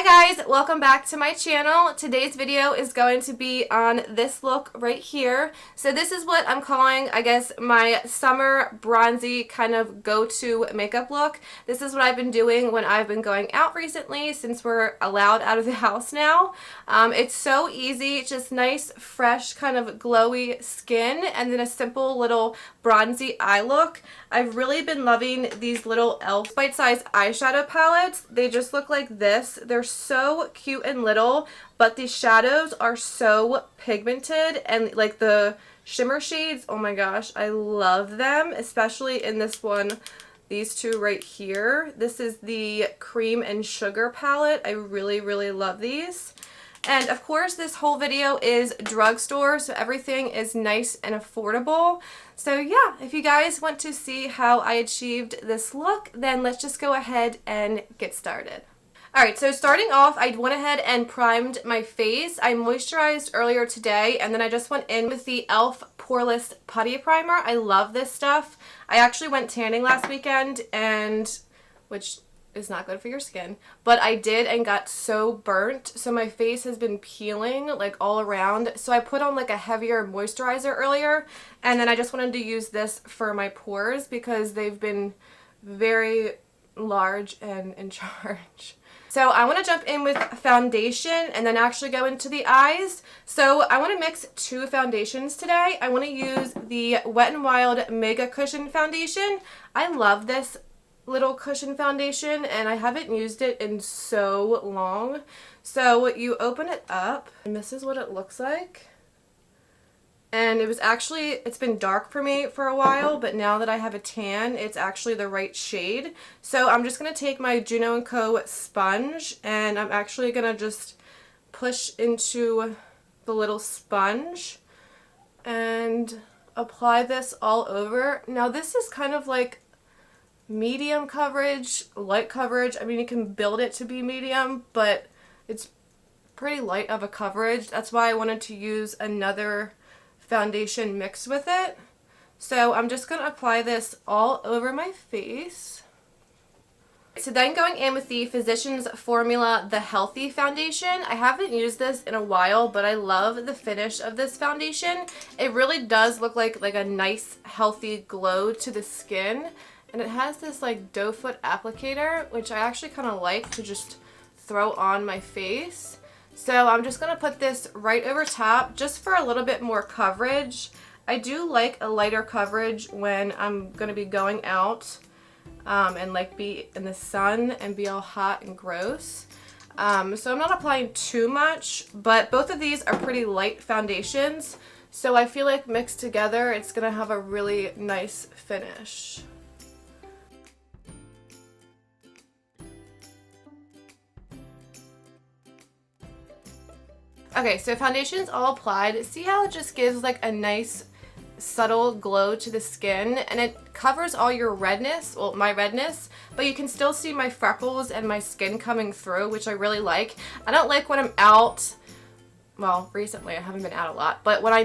Hi guys, welcome back to my channel. Today's video is going to be on this look right here. So this is what I'm calling, I guess, my summer bronzy kind of go-to makeup look. This is what I've been doing when I've been going out recently since we're allowed out of the house now. It's so easy, just nice, fresh, kind of glowy skin and then a simple little bronzy eye look. I've really been loving these little e.l.f. bite-sized eyeshadow palettes. They just look like this. They're so cute and little, but the shadows are so pigmented and like the shimmer shades, oh my gosh, I love them, especially in this one, these two right here. This is the Cream and Sugar palette. I really love these. And of course, this whole video is Drugstore, so everything is nice and affordable. So yeah, if you guys want to see how I achieved this look, then let's just go ahead and get started. Alright, so starting off, I went ahead and primed my face. I moisturized earlier today, and then I just went in with the e.l.f. Poreless Putty Primer. I love this stuff. I actually went tanning last weekend, and which is not good for your skin, but I did and got so burnt, so my face has been peeling like all around. So I put on like a heavier moisturizer earlier, and then I just wanted to use this for my pores because they've been very large and in charge. So I want to jump in with foundation and then actually go into the eyes. So I want to mix two foundations today. I want to use the Wet n Wild Mega Cushion Foundation. I love this little cushion foundation and I haven't used it in so long. So you open it up and this is what it looks like. And it's been dark for me for a while, but now that I have a tan, it's actually the right shade. So I'm just going to take my Juno & Co. sponge and I'm actually going to just push into the little sponge and apply this all over. Now this is kind of like medium coverage, light coverage. I mean, you can build it to be medium, but it's pretty light of a coverage. That's why I wanted to use another foundation mixed with it. So I'm just going to apply this all over my face. So then going in with the Physicians Formula The Healthy Foundation. I haven't used this in a while, but I love the finish of this foundation. It really does look like a nice healthy glow to the skin. And it has this like doe foot applicator, which I actually kind of like to just throw on my face. So I'm just going to put this right over top just for a little bit more coverage. I do like a lighter coverage when I'm going to be going out and like be in the sun and be all hot and gross. So I'm not applying too much, but both of these are pretty light foundations. So I feel like mixed together, it's going to have a really nice finish. Okay, so foundation's all applied. See how it just gives like a nice subtle glow to the skin, and it covers all your redness, well, my redness, but you can still see my freckles and my skin coming through, which I really like. I don't like when I'm out, well, recently I haven't been out a lot, but when I'll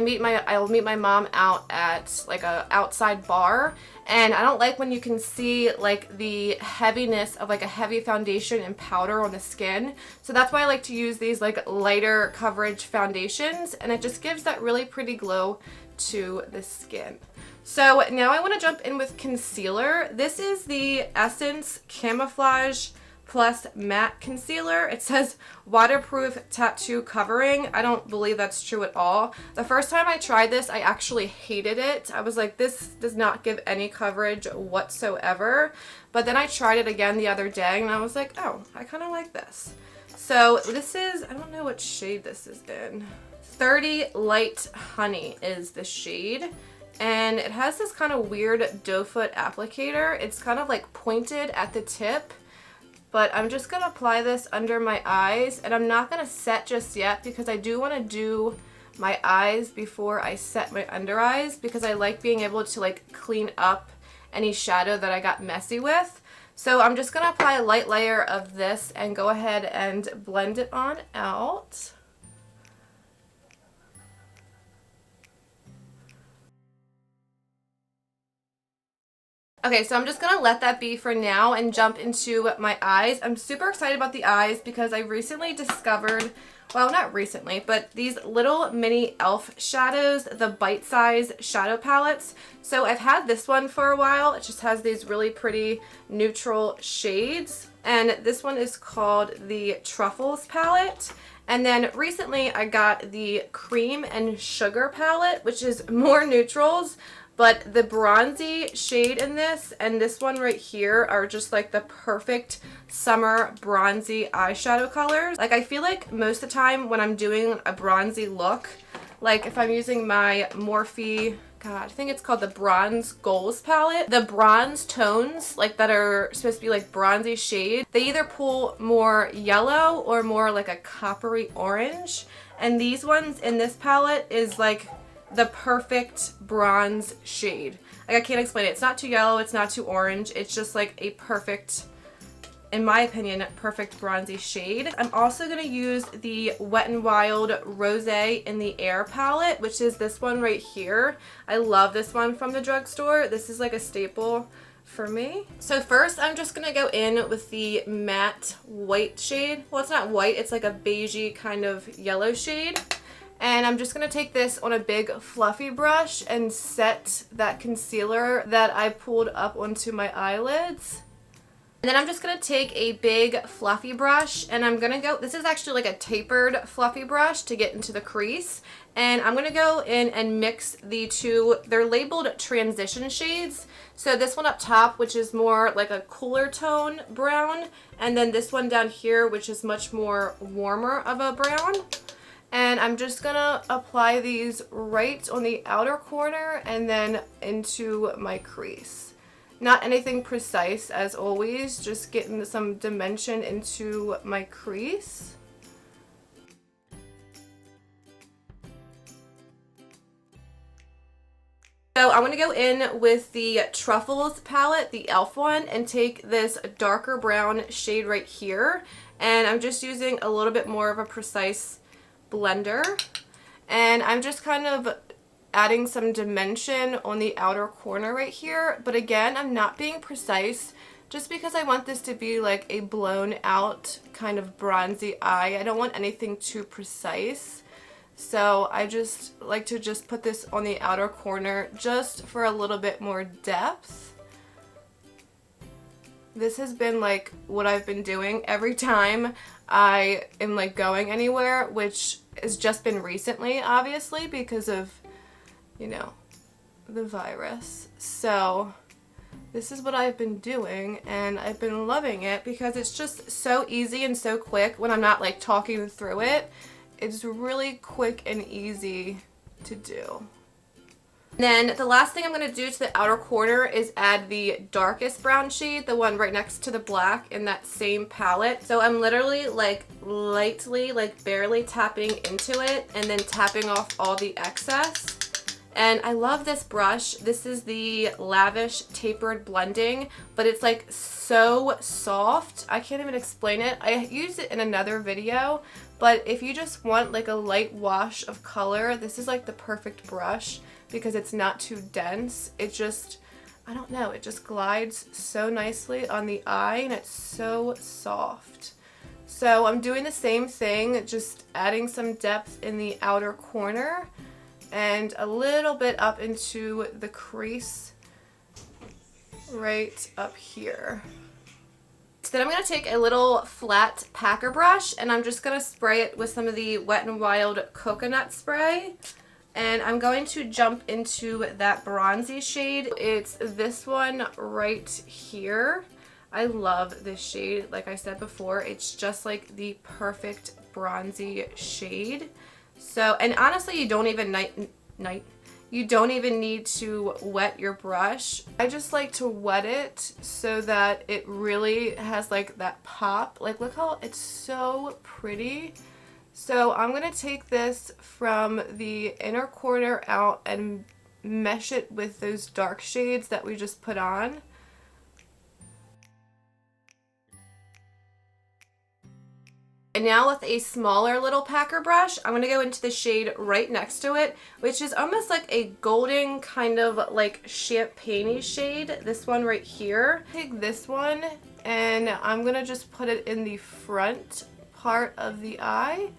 meet my mom out at like a outside bar, and I don't like when you can see like the heaviness of like a heavy foundation and powder on the skin. So that's why I like to use these like lighter coverage foundations, and it just gives that really pretty glow to the skin. So now I want to jump in with concealer. This is the Essence Camouflage Plus Matte Concealer. It says waterproof tattoo covering. I don't believe that's true at all. The first time I tried this, I actually hated it. I was like, this does not give any coverage whatsoever. But then I tried it again the other day and I was like, oh, I kind of like this. So this is, I don't know what shade this is in. 30 Light Honey is the shade. And it has this kind of weird doe foot applicator. It's kind of like pointed at the tip. But I'm just going to apply this under my eyes, and I'm not going to set just yet because I do want to do my eyes before I set my under eyes because I like being able to like clean up any shadow that I got messy with. So I'm just going to apply a light layer of this and go ahead and blend it on out. Okay, so I'm just going to let that be for now and jump into my eyes. I'm super excited about the eyes because I recently discovered, well, not recently, but these little mini e.l.f. shadows, the bite-size shadow palettes. So I've had this one for a while. It just has these really pretty neutral shades. And this one is called the Truffles palette. And then recently I got the Cream and Sugar palette, which is more neutrals. But the Bronzey shade in this and this one right here are just like the perfect summer bronzy eyeshadow colors. Like I feel like most of the time when I'm doing a bronzy look, like if I'm using my Morphe, God, I think it's called the Bronze Goals palette. The bronze tones, like that are supposed to be like bronzy shade, they either pull more yellow or more like a coppery orange. And these ones in this palette is like the perfect bronze shade. Like I can't explain it. It's not too yellow, it's not too orange. It's just like a perfect, in my opinion, perfect bronzy shade. I'm also going to use the Wet n Wild Rose in the Air palette, which is this one right here. I love this one from the drugstore. This is like a staple for me. So first I'm just going to go in with the matte white shade. Well, it's not white, it's like a beigey kind of yellow shade. And I'm just going to take this on a big fluffy brush and set that concealer that I pulled up onto my eyelids. And then I'm just going to take a big fluffy brush and I'm going to go, this is actually like a tapered fluffy brush to get into the crease. And I'm going to go in and mix the two, they're labeled transition shades. So this one up top, which is more like a cooler tone brown. And then this one down here, which is much more warmer of a brown. And I'm just gonna apply these right on the outer corner and then into my crease. Not anything precise as always, just getting some dimension into my crease. So I'm going to go in with the Truffles palette, the e.l.f. one, and take this darker brown shade right here. And I'm just using a little bit more of a precise blender, and I'm just kind of adding some dimension on the outer corner right here. But again, I'm not being precise just because I want this to be like a blown out kind of bronzy eye. I don't want anything too precise. So I just like to just put this on the outer corner just for a little bit more depth. This has been like what I've been doing every time I am like going anywhere, which has just been recently, obviously, because of, you know, the virus. So this is what I've been doing and I've been loving it because it's just so easy and so quick when I'm not like talking through it. It's really quick and easy to do. Then the last thing I'm going to do to the outer corner is add the darkest brown shade, the one right next to the black in that same palette. So I'm literally like lightly, like barely tapping into it and then tapping off all the excess. And I love this brush. This is the Lavish Tapered Blending, but it's like so soft. I can't even explain it. I used it in another video, but if you just want like a light wash of color, this is like the perfect brush because it's not too dense. It just, I don't know, it just glides so nicely on the eye and it's so soft. So I'm doing the same thing, just adding some depth in the outer corner and a little bit up into the crease right up here. So then I'm going to take a little flat packer brush and I'm just going to spray it with some of the Wet n Wild coconut spray. And I'm going to jump into that bronzy shade. It's this one right here. I love this shade. Like I said before, it's just like the perfect bronzy shade. So, and honestly, you don't even you don't even need to wet your brush. I just like to wet it so that it really has like that pop. Like look how it's so pretty. So I'm going to take this from the inner corner out and mesh it with those dark shades that we just put on. And now with a smaller little packer brush, I'm going to go into the shade right next to it, which is almost like a golden kind of like champagne-y shade. This one right here. Take this one and I'm going to just put it in the front part of the eye.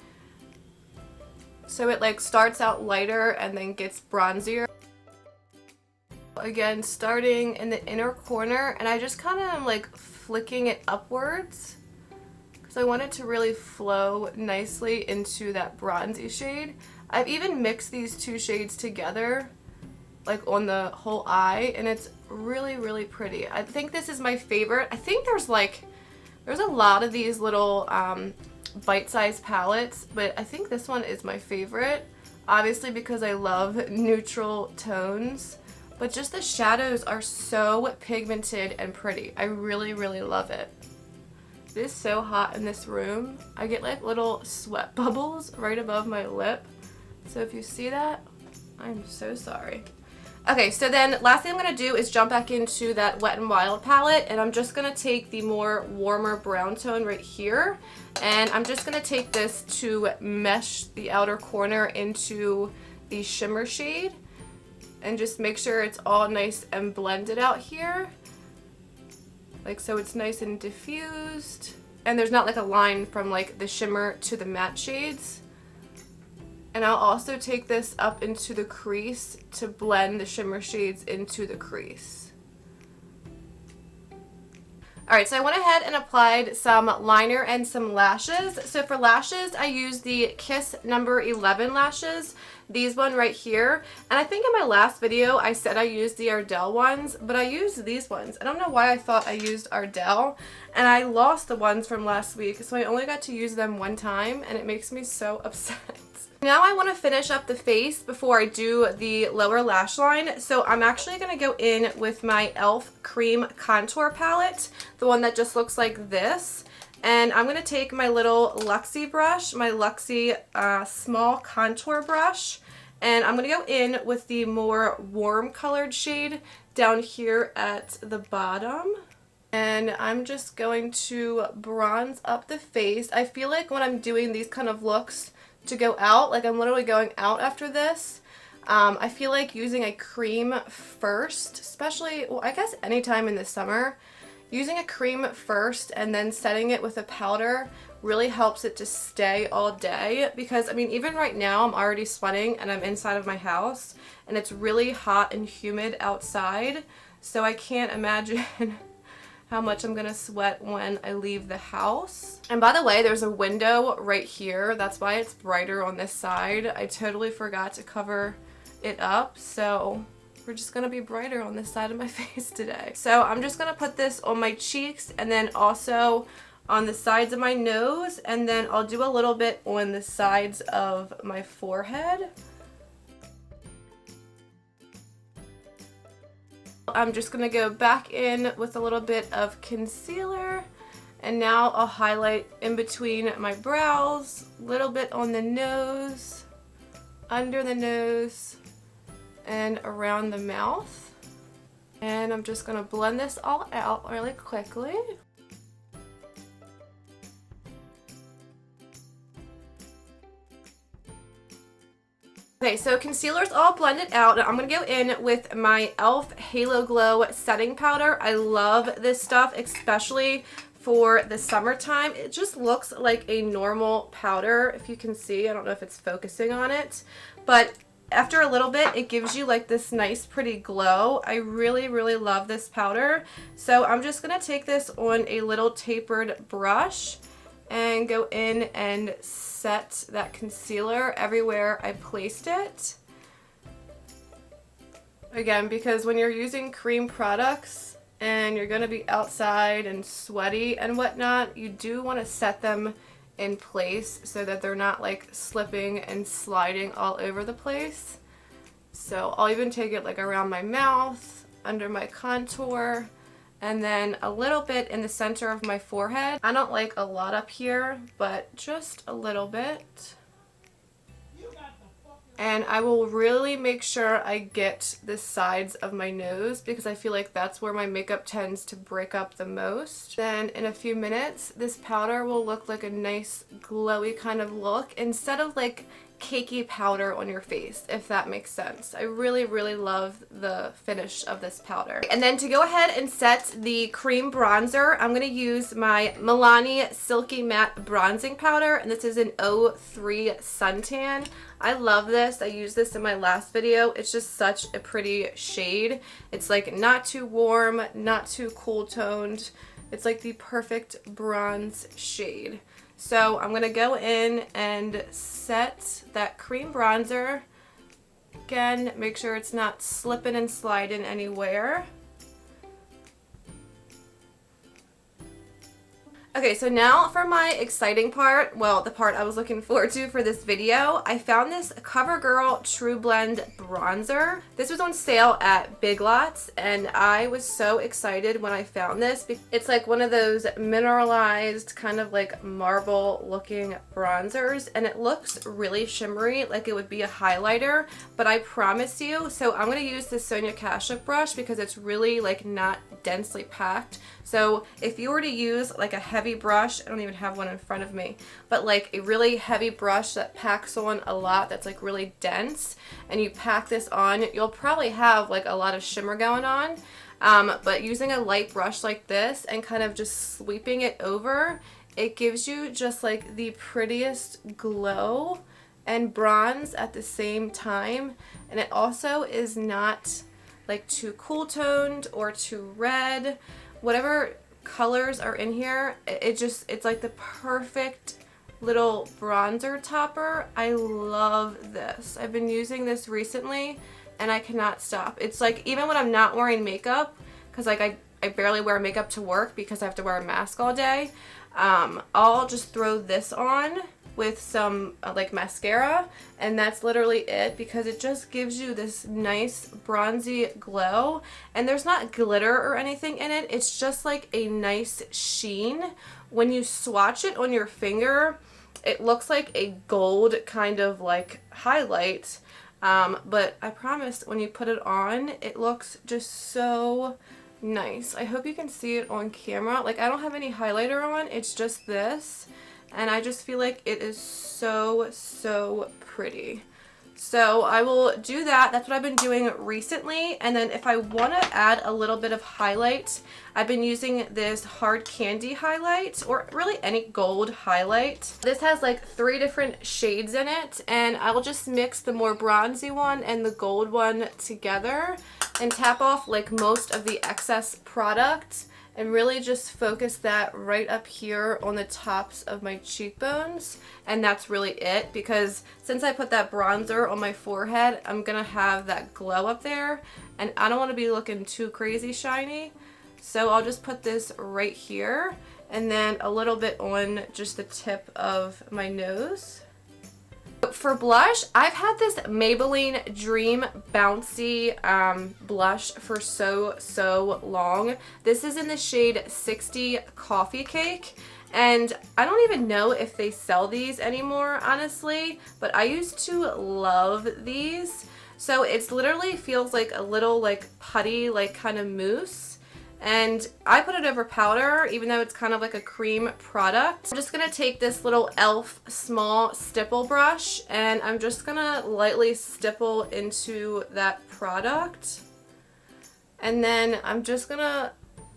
So it like starts out lighter and then gets bronzier. Again, starting in the inner corner, and I just kind of am like flicking it upwards. So I want it to really flow nicely into that bronzy shade. I've even mixed these two shades together, like on the whole eye, and it's really, really pretty. I think this is my favorite. I think there's a lot of these little bite-sized palettes, but I think this one is my favorite. Obviously because I love neutral tones, but just the shadows are so pigmented and pretty. I really, really love it. It is so hot in this room. I get like little sweat bubbles right above my lip. So if you see that, I'm so sorry. Okay, so then last thing I'm going to do is jump back into that Wet n Wild palette, and I'm just going to take the more warmer brown tone right here, and I'm just going to take this to mesh the outer corner into the shimmer shade and just make sure it's all nice and blended out here. Like so it's nice and diffused, and there's not like a line from like the shimmer to the matte shades. And I'll also take this up into the crease to blend the shimmer shades into the crease. Alright, so I went ahead and applied some liner and some lashes. So for lashes, I used the Kiss number 11 lashes, these one right here. And I think in my last video, I said I used the Ardell ones, but I used these ones. I don't know why I thought I used Ardell, and I lost the ones from last week, so I only got to use them one time, and it makes me so upset. Now I want to finish up the face before I do the lower lash line. So I'm actually going to go in with my e.l.f. Cream Contour Palette, the one that just looks like this. And I'm going to take my little Luxie brush, my Luxie small contour brush, and I'm going to go in with the more warm colored shade down here at the bottom. And I'm just going to bronze up the face. I feel like when I'm doing these kind of looks to go out, like I'm literally going out after this, I feel like using a cream first, especially, well, I guess anytime in the summer, using a cream first and then setting it with a powder really helps it to stay all day. Because I mean, even right now I'm already sweating and I'm inside of my house and it's really hot and humid outside, so I can't imagine how much I'm gonna sweat when I leave the house. And by the way, there's a window right here. That's why it's brighter on this side. I totally forgot to cover it up, so we're just gonna be brighter on this side of my face today. So I'm just gonna put this on my cheeks and then also on the sides of my nose, and then I'll do a little bit on the sides of my forehead. I'm just going to go back in with a little bit of concealer, and now I'll highlight in between my brows, a little bit on the nose, under the nose, and around the mouth. And I'm just going to blend this all out really quickly. Okay, so concealer's all blended out. I'm going to go in with my e.l.f. Halo Glow setting powder. I love this stuff, especially for the summertime. It just looks like a normal powder, if you can see. I don't know if it's focusing on it, but after a little bit, it gives you like this nice pretty glow. I really, really love this powder. So I'm just going to take this on a little tapered brush and go in and set that concealer everywhere I placed it. Again, because when you're using cream products and you're going to be outside and sweaty and whatnot, you do want to set them in place so that they're not like slipping and sliding all over the place. So I'll even take it like around my mouth, under my contour, and then a little bit in the center of my forehead. I don't like a lot up here, but just a little bit. And I will really make sure I get the sides of my nose because I feel like that's where my makeup tends to break up the most. Then in a few minutes, this powder will look like a nice glowy kind of look instead of like cakey powder on your face, if that makes sense. I really, really love the finish of this powder. And then to go ahead and set the cream bronzer, I'm going to use my Milani Silky Matte Bronzing Powder, and this is an 03 Suntan. I love this. I used this in my last video. It's just such a pretty shade. It's like not too warm, not too cool toned. It's like the perfect bronze shade. So I'm going to go in and set that cream bronzer. Again, make sure it's not slipping and sliding anywhere. Okay, so now for my exciting part, well, the part I was looking forward to for this video, I found this CoverGirl True Blend bronzer. This was on sale at Big Lots, and I was so excited when I found this. It's like one of those mineralized, kind of like marble looking bronzers, and it looks really shimmery, like it would be a highlighter, but I promise you, so I'm going to use this Sonia Kashuk brush because it's really like not densely packed. So if you were to use like a heavy brush, I don't even have one in front of me, but like a really heavy brush that packs on a lot, that's like really dense, and you pack this on, you'll probably have like a lot of shimmer going on. But using a light brush like this and kind of just sweeping it over, it gives you just like the prettiest glow and bronze at the same time. And it also is not like too cool toned or too red. Whatever colors are in here, it's like the perfect little bronzer topper. I love this. I've been using this recently and I cannot stop. It's like even when I'm not wearing makeup, because like I barely wear makeup to work because I have to wear a mask all day, I'll just throw this on with some like mascara, and that's literally it, because it just gives you this nice bronzy glow, and there's not glitter or anything in it. It's just like a nice sheen. When you swatch it on your finger, it looks like a gold kind of like highlight, but I promise when you put it on, it looks just so nice. I hope you can see it on camera. Like I don't have any highlighter on, it's just this. And I just feel like it is so, so pretty. So I will do that. That's what I've been doing recently. And then if I want to add a little bit of highlight, I've been using this hard candy highlight, or really any gold highlight. This has like 3 different shades in it, and I will just mix the more bronzy one and the gold one together and tap off like most of the excess product, and really just focus that right up here on the tops of my cheekbones. And that's really it, because since I put that bronzer on my forehead, I'm gonna have that glow up there, and I don't want to be looking too crazy shiny. So I'll just put this right here, and then a little bit on just the tip of my nose. For blush, I've had this Maybelline Dream Bouncy blush for so long. This is in the shade 60 Coffee Cake, and I don't even know if they sell these anymore, honestly, but I used to love these. So it's literally feels like a little like putty, like kind of mousse. And I put it over powder, even though it's kind of like a cream product. I'm just going to take this little e.l.f. small stipple brush, and I'm just going to lightly stipple into that product. And then I'm just going to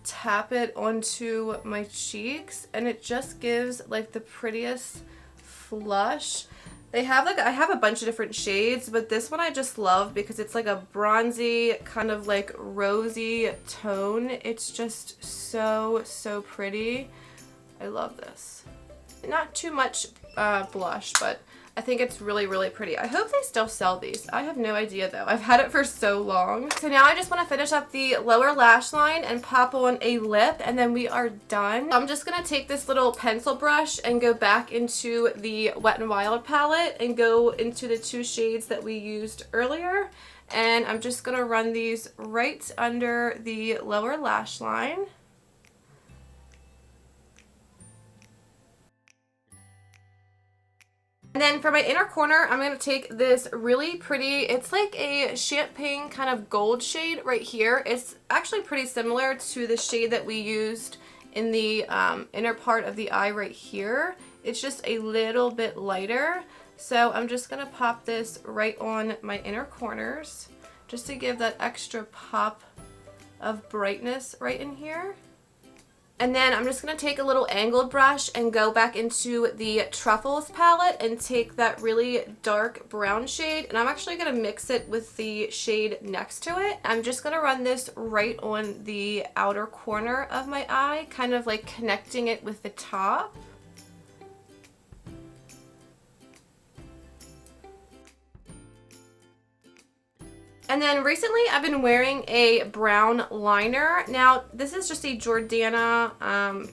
tap it onto my cheeks, and it just gives like the prettiest flush. They have like, I have a bunch of different shades, but this one I just love because it's like a bronzy kind of like rosy tone. It's just so pretty. I love this. Not too much blush, but I think it's really pretty. I hope they still sell these. I have no idea though. I've had it for so long. So now I just want to finish up the lower lash line and pop on a lip, and then we are done. I'm just going to take this little pencil brush and go back into the Wet n Wild palette and go into the 2 shades that we used earlier. And I'm just going to run these right under the lower lash line. And then for my inner corner, I'm going to take this really pretty, it's like a champagne kind of gold shade right here. It's actually pretty similar to the shade that we used in the inner part of the eye right here. It's just a little bit lighter. So I'm just going to pop this right on my inner corners just to give that extra pop of brightness right in here. And then I'm just going to take a little angled brush and go back into the Truffles palette and take that really dark brown shade. And I'm actually going to mix it with the shade next to it. I'm just going to run this right on the outer corner of my eye, kind of like connecting it with the top. And then recently I've been wearing a brown liner. Now this is just a Jordana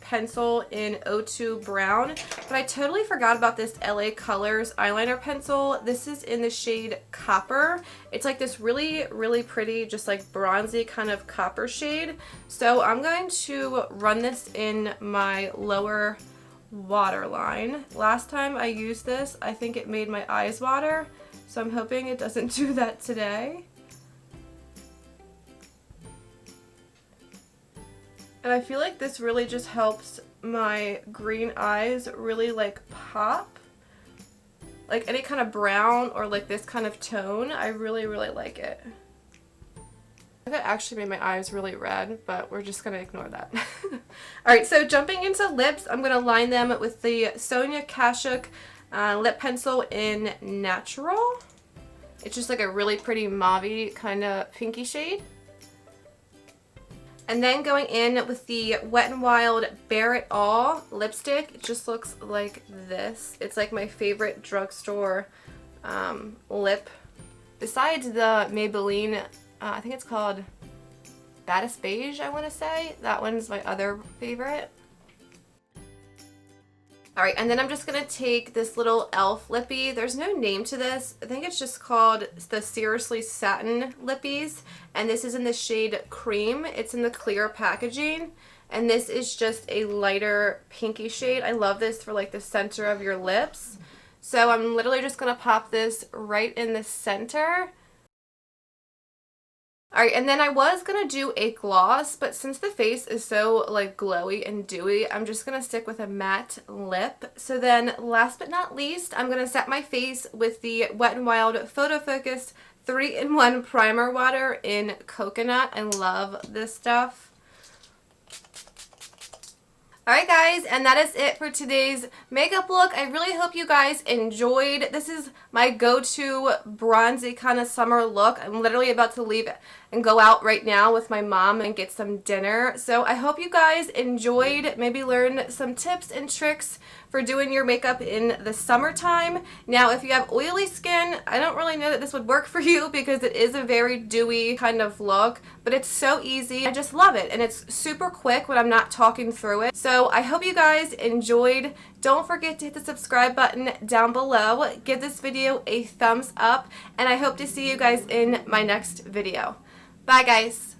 pencil in 02 brown, but I totally forgot about this LA Colors eyeliner pencil. This is in the shade Copper. It's like this really, really pretty, just like bronzy kind of copper shade. So I'm going to run this in my lower waterline. Last time I used this, I think it made my eyes water. So I'm hoping it doesn't do that today. And I feel like this really just helps my green eyes really like pop. Like any kind of brown or like this kind of tone, I really, really like it. That actually made my eyes really red, but we're just going to ignore that. Alright, so jumping into lips, I'm going to line them with the Sonia Kashuk lip pencil in Natural. It's just like a really pretty mauve-y kind of pinky shade. And then going in with the Wet n Wild Bare It All lipstick. It just looks like this. It's like my favorite drugstore lip. Besides the Maybelline, I think it's called Baddest Beige, I want to say. That one's my other favorite. Alright, and then I'm just going to take this little e.l.f. lippy. There's no name to this. I think it's just called the Seriously Satin Lippies. And this is in the shade Cream. It's in the clear packaging. And this is just a lighter pinky shade. I love this for like the center of your lips. So I'm literally just going to pop this right in the center. Alright, and then I was going to do a gloss, but since the face is so like glowy and dewy, I'm just going to stick with a matte lip. So then last but not least, I'm going to set my face with the Wet n Wild Photo Focus 3-in-1 Primer Water in Coconut. I love this stuff. Alright guys, and that is it for today's makeup look. I really hope you guys enjoyed. This is my go-to bronzy kind of summer look. I'm literally about to leave and go out right now with my mom and get some dinner. So I hope you guys enjoyed, maybe learned some tips and tricks for doing your makeup in the summertime. Now if you have oily skin, I don't really know that this would work for you because it is a very dewy kind of look, but it's so easy. I just love it, and it's super quick when I'm not talking through it. So I hope you guys enjoyed. Don't forget to hit the subscribe button down below. Give this video a thumbs up, and I hope to see you guys in my next video. Bye guys.